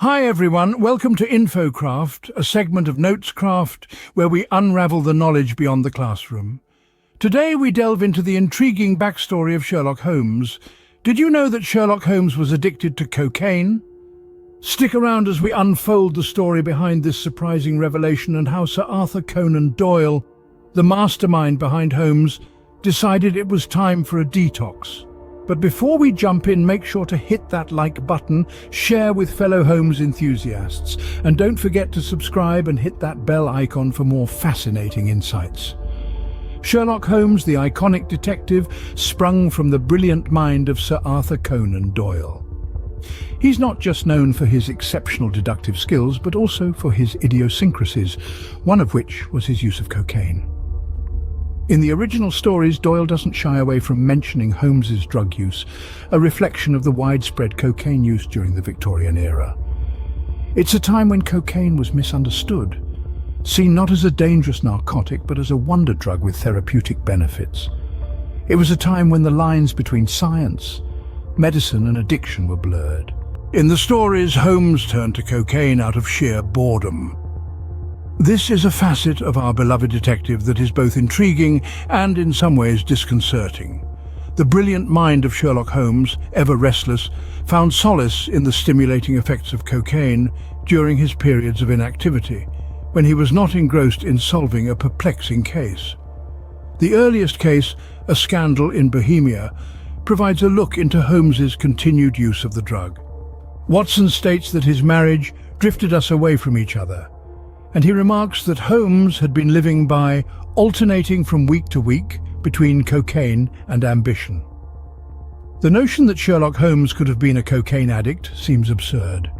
Hi everyone, welcome to InfoCraft, a segment of Notescraft where we unravel the knowledge beyond the classroom. Today we delve into the intriguing backstory of Sherlock Holmes. Did you know that Sherlock Holmes was addicted to cocaine? Stick around as we unfold the story behind this surprising revelation and how Sir Arthur Conan Doyle, the mastermind behind Holmes, decided it was time for a detox. But before we jump in, make sure to hit that like button, share with fellow Holmes enthusiasts, and don't forget to subscribe and hit that bell icon for more fascinating insights. Sherlock Holmes, the iconic detective, sprung from the brilliant mind of Sir Arthur Conan Doyle. He's not just known for his exceptional deductive skills, but also for his idiosyncrasies, one of which was his use of cocaine. In the original stories, Doyle doesn't shy away from mentioning Holmes's drug use, a reflection of the widespread cocaine use during the Victorian era. It's a time when cocaine was misunderstood, seen not as a dangerous narcotic but as a wonder drug with therapeutic benefits. It was a time when the lines between science, medicine and addiction were blurred. In the stories, Holmes turned to cocaine out of sheer boredom. This is a facet of our beloved detective that is both intriguing and in some ways disconcerting. The brilliant mind of Sherlock Holmes, ever restless, found solace in the stimulating effects of cocaine during his periods of inactivity, when he was not engrossed in solving a perplexing case. The earliest case, a scandal in Bohemia, provides a look into Holmes's continued use of the drug. Watson states that his marriage drifted us away from each other, and he remarks that Holmes had been living by alternating from week to week between cocaine and ambition. The notion that Sherlock Holmes could have been a cocaine addict seems absurd.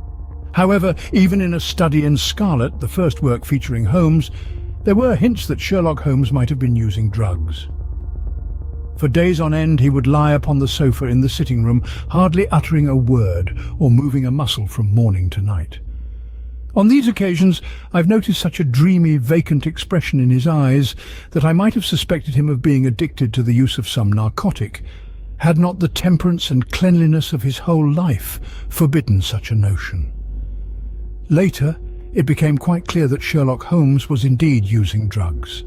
However, even in A Study in Scarlet, the first work featuring Holmes, there were hints that Sherlock Holmes might have been using drugs. For days on end he would lie upon the sofa in the sitting room, hardly uttering a word or moving a muscle from morning to night. On these occasions, I've noticed such a dreamy, vacant expression in his eyes that I might have suspected him of being addicted to the use of some narcotic, had not the temperance and cleanliness of his whole life forbidden such a notion. Later, it became quite clear that Sherlock Holmes was indeed using drugs.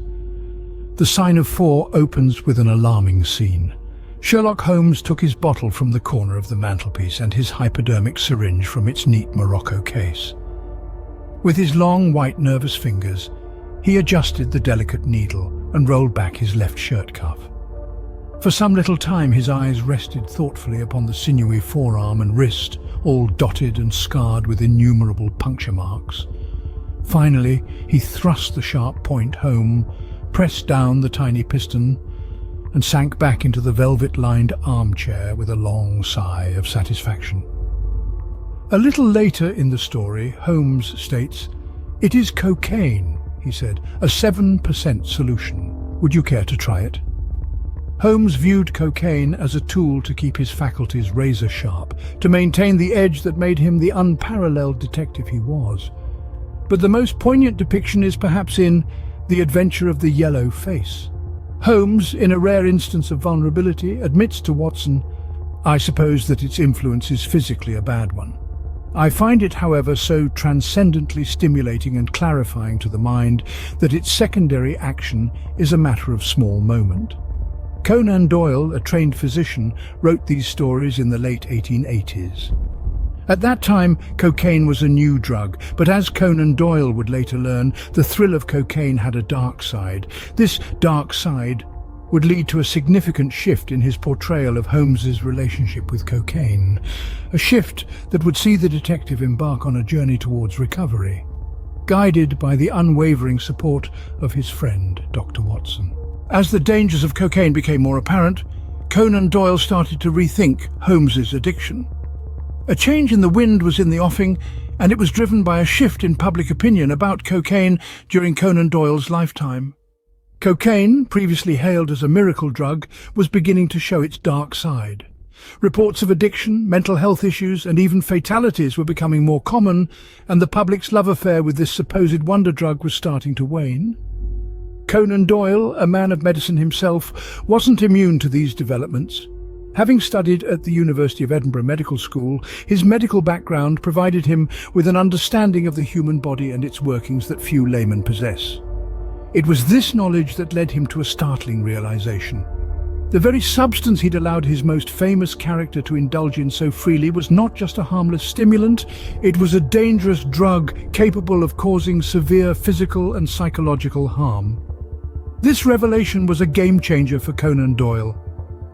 The Sign of Four opens with an alarming scene. Sherlock Holmes took his bottle from the corner of the mantelpiece and his hypodermic syringe from its neat Morocco case. With his long, white, nervous fingers, he adjusted the delicate needle and rolled back his left shirt cuff. For some little time his eyes rested thoughtfully upon the sinewy forearm and wrist, all dotted and scarred with innumerable puncture marks. Finally, he thrust the sharp point home, pressed down the tiny piston, and sank back into the velvet-lined armchair with a long sigh of satisfaction. A little later in the story, Holmes states, "It is cocaine," he said, "a 7% solution. Would you care to try it?" Holmes viewed cocaine as a tool to keep his faculties razor-sharp, to maintain the edge that made him the unparalleled detective he was. But the most poignant depiction is perhaps in The Adventure of the Yellow Face. Holmes, in a rare instance of vulnerability, admits to Watson, "I suppose that its influence is physically a bad one. I find it, however, so transcendently stimulating and clarifying to the mind that its secondary action is a matter of small moment." Conan Doyle, a trained physician, wrote these stories in the late 1880s. At that time, cocaine was a new drug, but as Conan Doyle would later learn, the thrill of cocaine had a dark side. This dark side would lead to a significant shift in his portrayal of Holmes's relationship with cocaine, a shift that would see the detective embark on a journey towards recovery, guided by the unwavering support of his friend, Dr. Watson. As the dangers of cocaine became more apparent, Conan Doyle started to rethink Holmes's addiction. A change in the wind was in the offing, and it was driven by a shift in public opinion about cocaine during Conan Doyle's lifetime. Cocaine, previously hailed as a miracle drug, was beginning to show its dark side. Reports of addiction, mental health issues, and even fatalities were becoming more common, and the public's love affair with this supposed wonder drug was starting to wane. Conan Doyle, a man of medicine himself, wasn't immune to these developments. Having studied at the University of Edinburgh Medical School, his medical background provided him with an understanding of the human body and its workings that few laymen possess. It was this knowledge that led him to a startling realization. The very substance he'd allowed his most famous character to indulge in so freely was not just a harmless stimulant, it was a dangerous drug capable of causing severe physical and psychological harm. This revelation was a game-changer for Conan Doyle.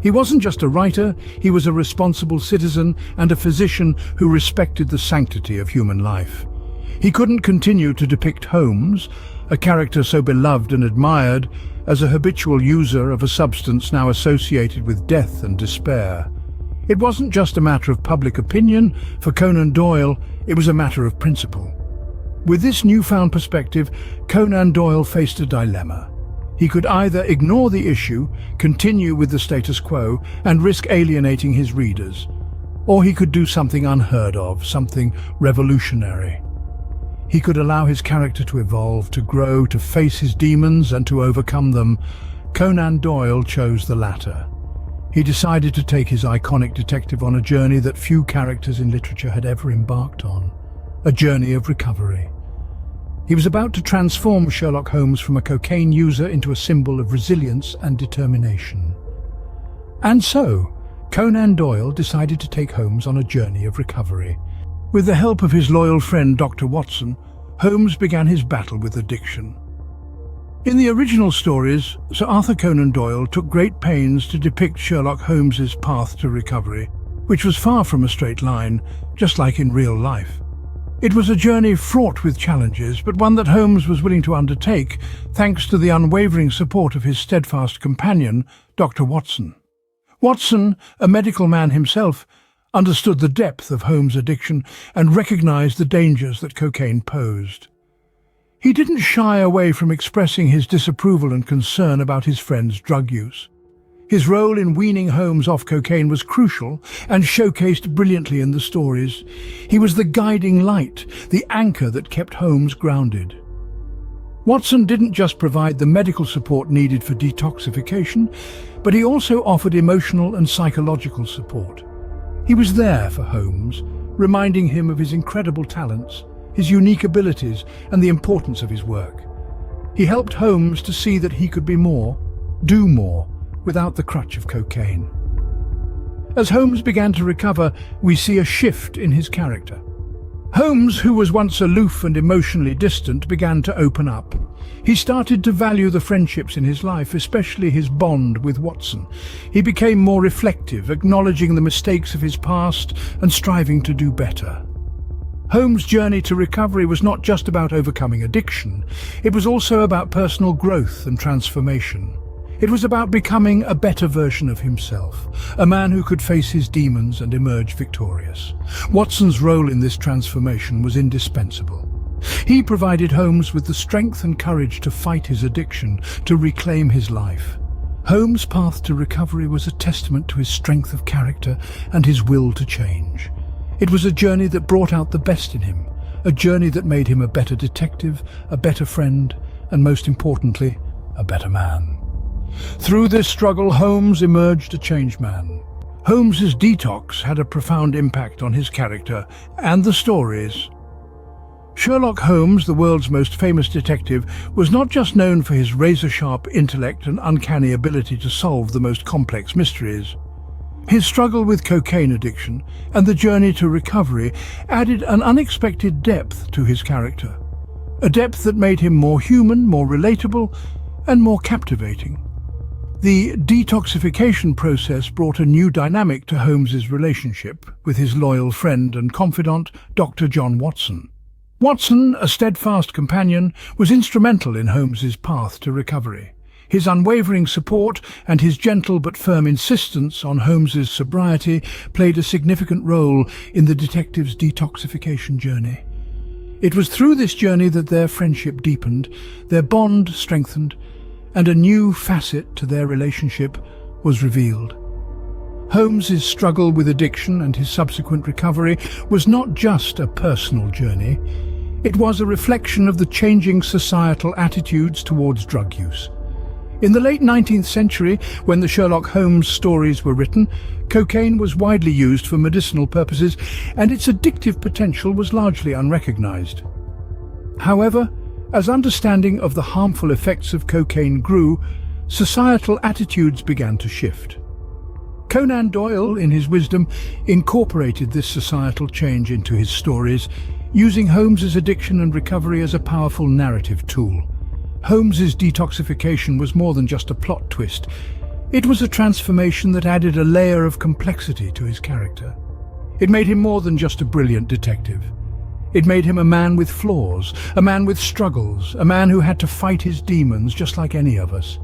He wasn't just a writer, he was a responsible citizen and a physician who respected the sanctity of human life. He couldn't continue to depict Holmes, a character so beloved and admired, as a habitual user of a substance now associated with death and despair. It wasn't just a matter of public opinion. For Conan Doyle, it was a matter of principle. With this newfound perspective, Conan Doyle faced a dilemma. He could either ignore the issue, continue with the status quo, and risk alienating his readers, or he could do something unheard of, something revolutionary. He could allow his character to evolve, to grow, to face his demons and to overcome them. Conan Doyle chose the latter. He decided to take his iconic detective on a journey that few characters in literature had ever embarked on, a journey of recovery. He was about to transform Sherlock Holmes from a cocaine user into a symbol of resilience and determination. And so, Conan Doyle decided to take Holmes on a journey of recovery. With the help of his loyal friend Dr. Watson, Holmes began his battle with addiction. In the original stories, Sir Arthur Conan Doyle took great pains to depict Sherlock Holmes's path to recovery, which was far from a straight line, just like in real life. It was a journey fraught with challenges, but one that Holmes was willing to undertake, thanks to the unwavering support of his steadfast companion, Dr. Watson. Watson, a medical man himself, understood the depth of Holmes' addiction and recognized the dangers that cocaine posed. He didn't shy away from expressing his disapproval and concern about his friend's drug use. His role in weaning Holmes off cocaine was crucial and showcased brilliantly in the stories. He was the guiding light, the anchor that kept Holmes grounded. Watson didn't just provide the medical support needed for detoxification, but he also offered emotional and psychological support. He was there for Holmes, reminding him of his incredible talents, his unique abilities, and the importance of his work. He helped Holmes to see that he could be more, do more, without the crutch of cocaine. As Holmes began to recover, we see a shift in his character. Holmes, who was once aloof and emotionally distant, began to open up. He started to value the friendships in his life, especially his bond with Watson. He became more reflective, acknowledging the mistakes of his past and striving to do better. Holmes' journey to recovery was not just about overcoming addiction. It was also about personal growth and transformation. It was about becoming a better version of himself, a man who could face his demons and emerge victorious. Watson's role in this transformation was indispensable. He provided Holmes with the strength and courage to fight his addiction, to reclaim his life. Holmes' path to recovery was a testament to his strength of character and his will to change. It was a journey that brought out the best in him, a journey that made him a better detective, a better friend, and most importantly, a better man. Through this struggle, Holmes emerged a changed man. Holmes's detox had a profound impact on his character and the stories. Sherlock Holmes, the world's most famous detective, was not just known for his razor-sharp intellect and uncanny ability to solve the most complex mysteries. His struggle with cocaine addiction and the journey to recovery added an unexpected depth to his character, a depth that made him more human, more relatable, and more captivating. The detoxification process brought a new dynamic to Holmes's relationship with his loyal friend and confidant, Dr. John Watson. Watson, a steadfast companion, was instrumental in Holmes's path to recovery. His unwavering support and his gentle but firm insistence on Holmes's sobriety played a significant role in the detective's detoxification journey. It was through this journey that their friendship deepened, their bond strengthened, and a new facet to their relationship was revealed. Holmes's struggle with addiction and his subsequent recovery was not just a personal journey. It was a reflection of the changing societal attitudes towards drug use. In the late 19th century, when the Sherlock Holmes stories were written, cocaine was widely used for medicinal purposes, and its addictive potential was largely unrecognized. However, as understanding of the harmful effects of cocaine grew, societal attitudes began to shift. Conan Doyle, in his wisdom, incorporated this societal change into his stories, using Holmes's addiction and recovery as a powerful narrative tool. Holmes's detoxification was more than just a plot twist. It was a transformation that added a layer of complexity to his character. It made him more than just a brilliant detective. It made him a man with flaws, a man with struggles, a man who had to fight his demons just like any of us.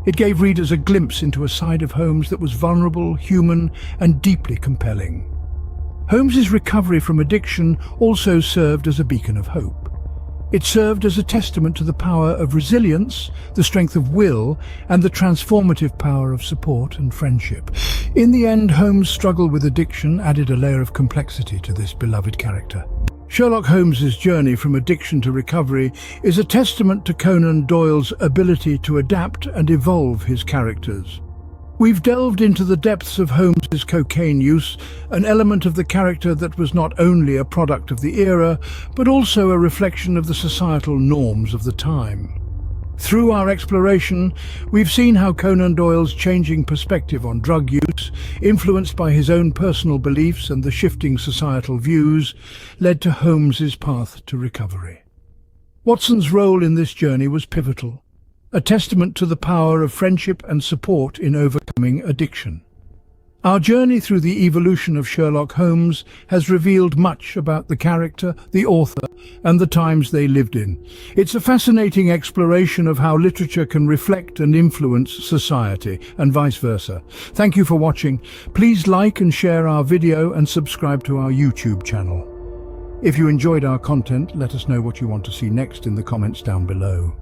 It gave readers a glimpse into a side of Holmes that was vulnerable, human, and deeply compelling. Holmes's recovery from addiction also served as a beacon of hope. It served as a testament to the power of resilience, the strength of will, and the transformative power of support and friendship. In the end, Holmes' struggle with addiction added a layer of complexity to this beloved character. Sherlock Holmes's journey from addiction to recovery is a testament to Conan Doyle's ability to adapt and evolve his characters. We've delved into the depths of Holmes's cocaine use, an element of the character that was not only a product of the era, but also a reflection of the societal norms of the time. Through our exploration, we've seen how Conan Doyle's changing perspective on drug use, influenced by his own personal beliefs and the shifting societal views, led to Holmes's path to recovery. Watson's role in this journey was pivotal, a testament to the power of friendship and support in overcoming addiction. Our journey through the evolution of Sherlock Holmes has revealed much about the character, the author, and the times they lived in. It's a fascinating exploration of how literature can reflect and influence society, and vice versa. Thank you for watching. Please like and share our video and subscribe to our YouTube channel. If you enjoyed our content, let us know what you want to see next in the comments down below.